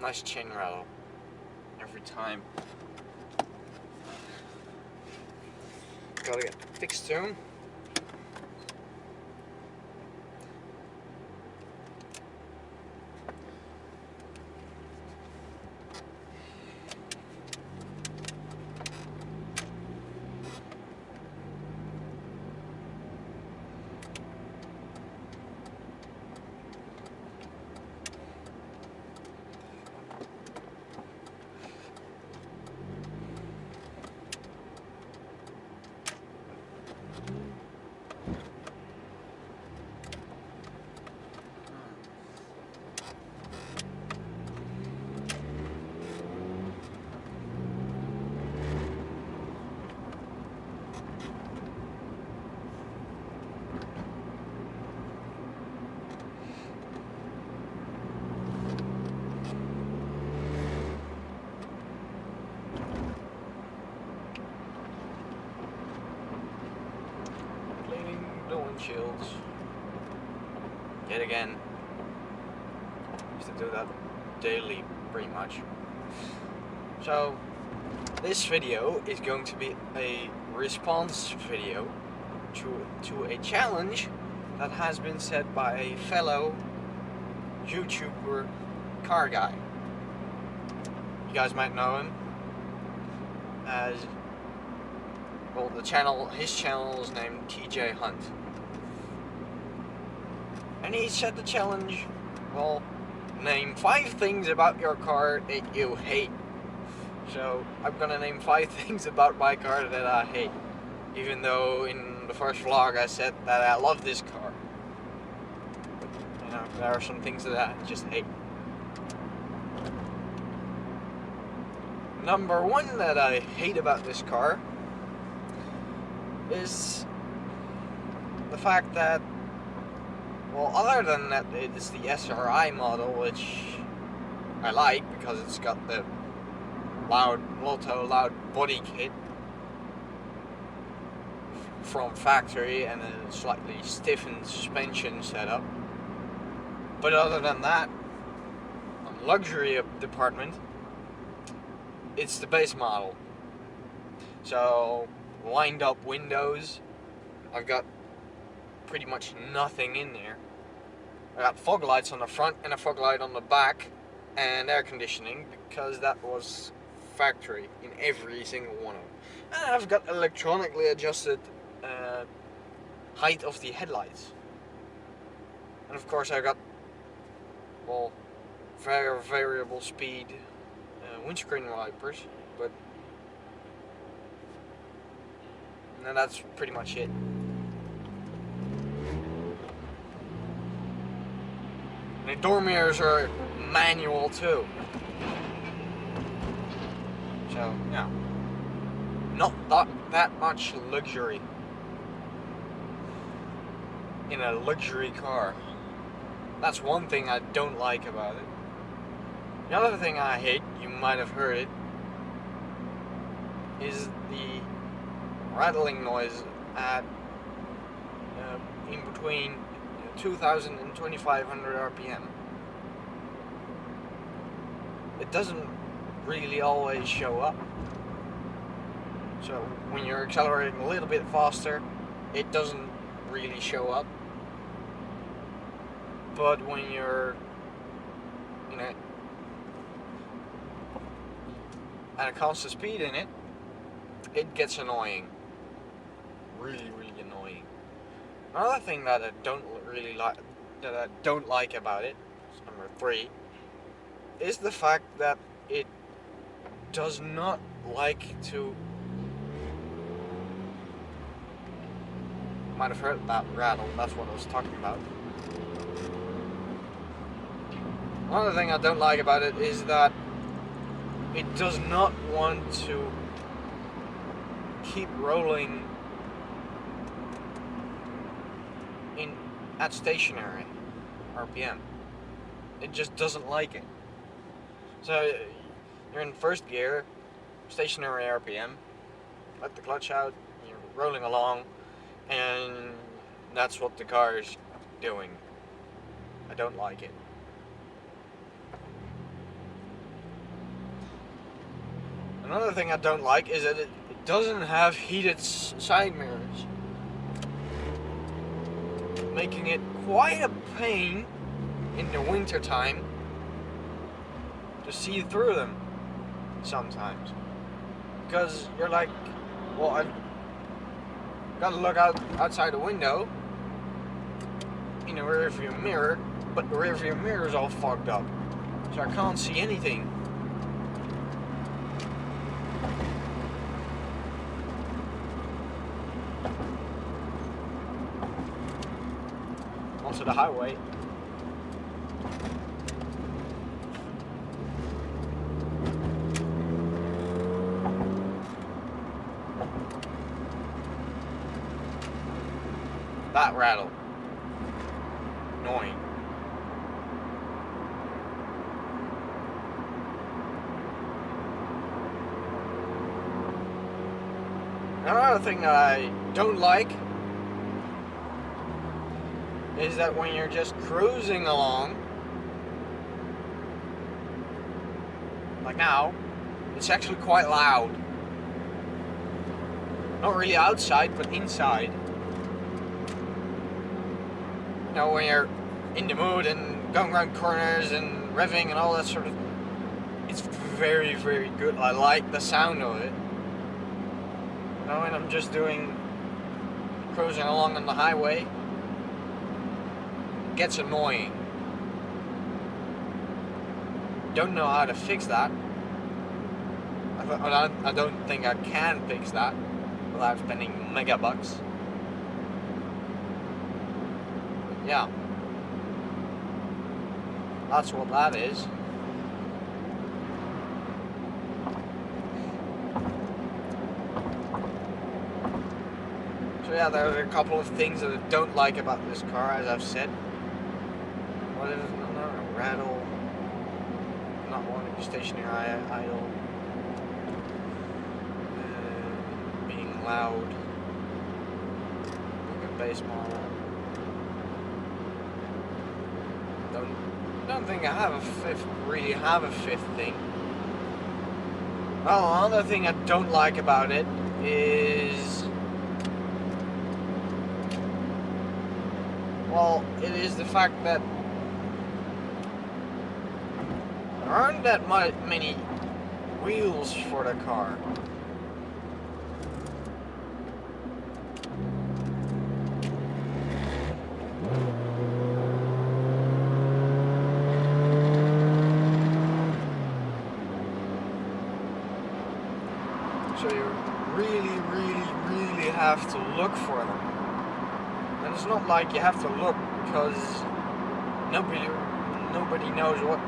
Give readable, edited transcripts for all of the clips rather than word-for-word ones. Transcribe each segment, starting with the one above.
Nice chain rattle every time. Gotta get fixed soon. Cleaning the windshields. Yet again. Used to do that daily, pretty much. So, this video is going to be a response video to a challenge that has been set by a fellow YouTuber car guy. You guys might know him as, well, his channel is named TJ Hunt. And he set the challenge, well, name 5 things about your car that you hate. So, I'm gonna name 5 things about my car that I hate. Even though in the first vlog I said that I love this car. You know, there are some things that I just hate. Number 1 that I hate about this car is the fact that, well, other than that it's the SRI model, which I like because it's got the loud body kit from factory and a slightly stiffened suspension setup. But other than that, on the luxury department, it's the base model. So, lined up windows, I've got pretty much nothing in there. I got fog lights on the front and a fog light on the back, and air conditioning, because that was factory in every single one of them. And I've got electronically adjusted height of the headlights. And of course I got, well, very variable speed windscreen wipers, but no, that's pretty much it. And the door mirrors are manual too. So, yeah, not that much luxury in a luxury car. That's one thing I don't like about it. The other thing I hate, you might have heard it, is the rattling noise at in between 2,000 and 2,500 RPM. It doesn't really always show up. So when you're accelerating a little bit faster, it doesn't really show up. But when you're, you know, at a constant speed in it, it gets annoying. Really annoying. Another thing that I don't really like, about it, number 3, is the fact that it does not like to. Might have heard that rattle. That's what I was talking about. Another thing I don't like about it is that it does not want to keep rolling at stationary RPM. It just doesn't like it. So you're in first gear, stationary RPM, let the clutch out, you're rolling along, and that's what the car is doing. I don't like it. Another thing I don't like is that it doesn't have heated side mirrors, making it quite a pain in the winter time to see through them sometimes, because you're like, well, I've got to look outside the window in the rearview mirror, but the rearview mirror is all fogged up, so I can't see anything. Onto the highway. That rattle. Annoying. Another thing that I don't like is that when you're just cruising along, like now, it's actually quite loud. Not really outside, but inside. You know, when you're in the mood and going around corners and revving and all that sort of, it's very, very good. I like the sound of it. You know, when I'm just cruising along on the highway, it gets annoying. Don't know how to fix that. I don't think I can fix that without spending megabucks. Yeah, that's what that is. So yeah, there are a couple of things that I don't like about this car, as I've said. What is it? A rattle, not wanting to stationary idle, being loud, like a base model. Don't think I really have a fifth thing. Well, another thing I don't like about it is, well, it is the fact that there aren't that many wheels for the car. So you really, really, really have to look for them. And it's not like you have to look because nobody knows what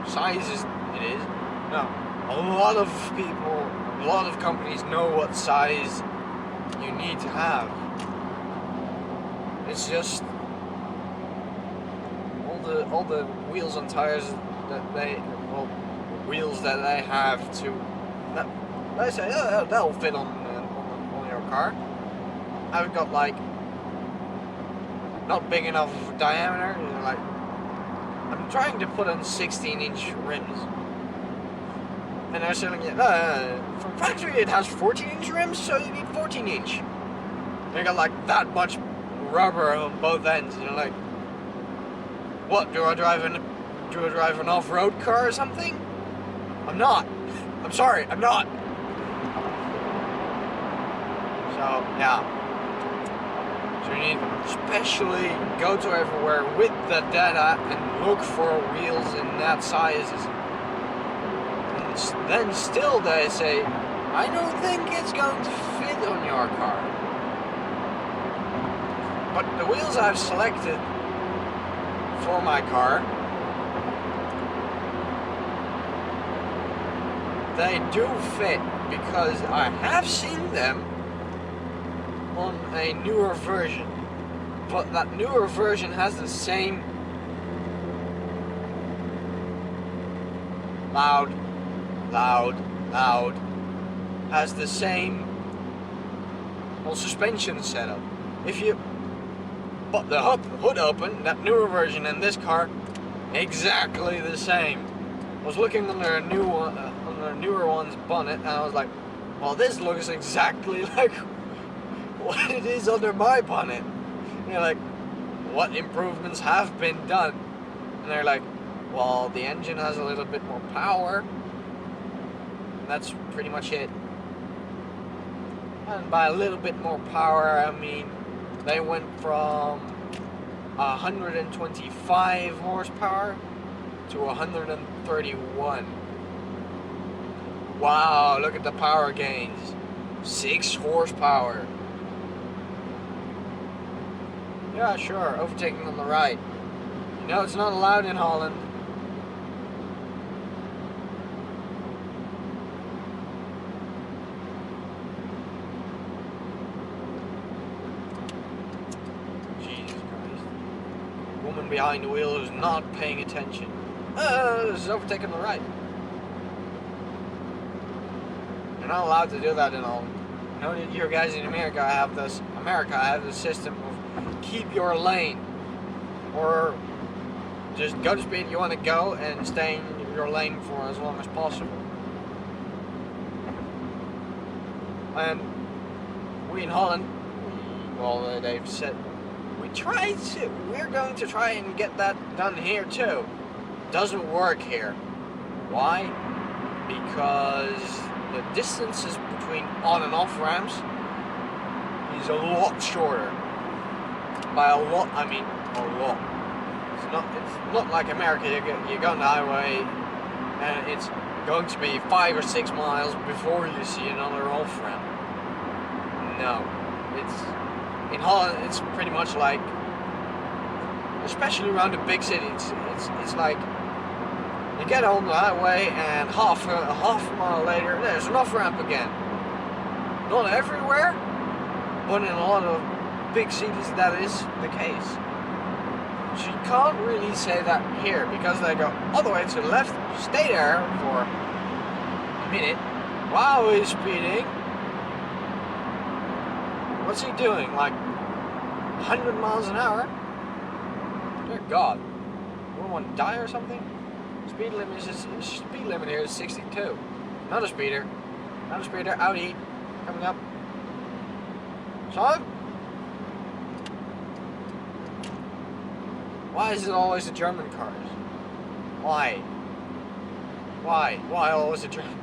sizes it is. No, a lot of people, a lot of companies know what size you need to have. It's just all the wheels and tires that wheels that they have to. They say, oh, that'll fit on your car. I've got like not big enough diameter. You know, like I'm trying to put on 16-inch rims, and they're saying, from factory it has 14-inch rims, so you need 14-inch. They got like that much rubber on both ends. You know, like, what do I drive an off-road car or something? I'm not. I'm sorry, I'm not. So, yeah. So you need to especially go to everywhere with the data and look for wheels in that sizes. And then still they say, I don't think it's going to fit on your car. But the wheels I've selected for my car, they do fit because I have seen them on a newer version, but that newer version has the same loud, has the same suspension setup. If you put the hood open, that newer version and this car, exactly the same. I was looking under a new one, on the newer one's bonnet, and I was like, well, this looks exactly like what it is under my bonnet. And they're like, what improvements have been done? And they're like, well, the engine has a little bit more power. And that's pretty much it. And by a little bit more power, I mean they went from 125 horsepower to 131. Wow, look at the power gains. 6 horsepower. Yeah, sure, overtaking on the right. You know, it's not allowed in Holland. Jesus Christ. The woman behind the wheel is not paying attention. This is overtaking on the right. You're not allowed to do that in Holland. You know, you guys in America have this system of keep your lane, or just go the speed you want to go and stay in your lane for as long as possible. And we in Holland, well, they've said we're going to try and get that done here too. Doesn't work here. Why? Because the distances between on and off ramps is a lot shorter. By a lot, I mean a lot. It's not like America. You go on the highway and it's going to be 5 or 6 miles before you see another off ramp. No, it's in Holland. It's pretty much like, especially around the big cities. It's like you get on the highway and half a mile later there's an off ramp again. Not everywhere, but in a lot of big cities that is the case. So you can't really say that here because they go all the way to the left, stay there for a minute while he's speeding. What's he doing? Like 100 miles an hour? Dear God, wouldn't want to die or something? Speed limit here is 62. Not a speeder. Audi coming up. Son? Why is it always the German cars? Why? Why always the German?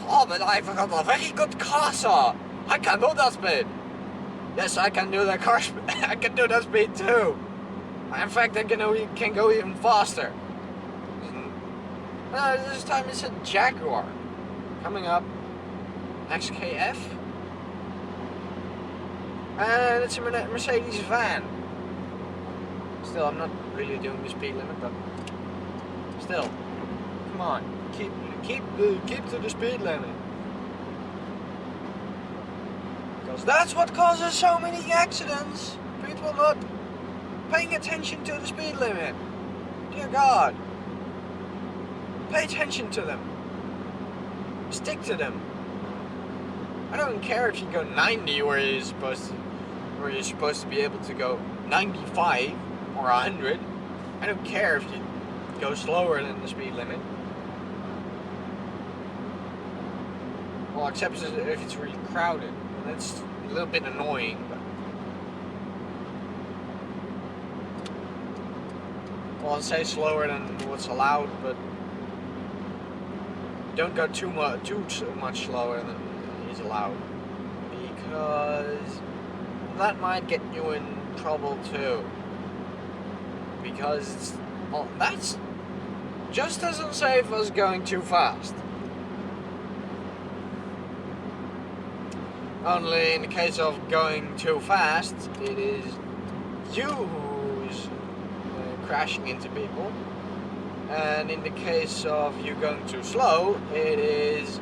Oh, but I've got a very good car, sir. I can do that speed. Yes, I can do that car speed. I can do that speed too. In fact, I can go even faster. This time it's a Jaguar. Coming up. XKF. And it's a Mercedes van. Still, I'm not really doing the speed limit, but still. Come on. Keep to the speed limit. Because that's what causes so many accidents. People not paying attention to the speed limit. Dear God. Pay attention to them. Stick to them. I don't care if you go 90 where you're supposed to be able to go 95 or 100. I don't care if you go slower than the speed limit. Well, except if it's really crowded. That's a little bit annoying, but well, I'll say slower than what's allowed, but don't go too much slower than is allowed, because that might get you in trouble too. Because that's just as unsafe as going too fast. Only in the case of going too fast, it is you who's crashing into people. And in the case of you going too slow, it is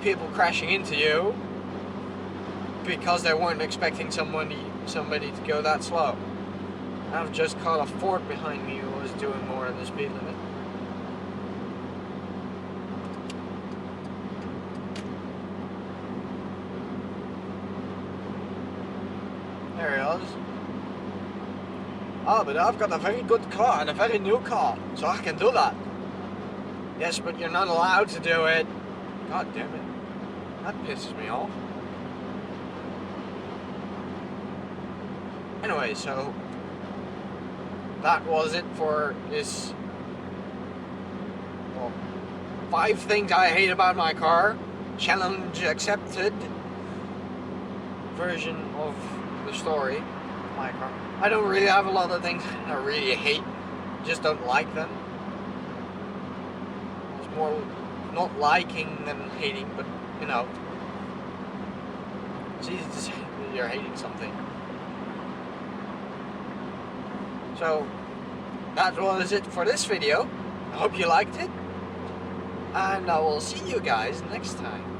people crashing into you because they weren't expecting somebody to go that slow. I've just caught a Ford behind me who was doing more than the speed limit. There he is. Oh, but I've got a very good car and a very new car, so I can do that. Yes, but you're not allowed to do it. God damn it. That pisses me off. Anyway, so that was it for this, well, 5 things I hate about my car, challenge accepted version of the story of my car. I don't really have a lot of things I really hate, just don't like them. It's more not liking than hating, but you know, it's easy to say that you're hating something. So that was it for this video. I hope you liked it, and I will see you guys next time.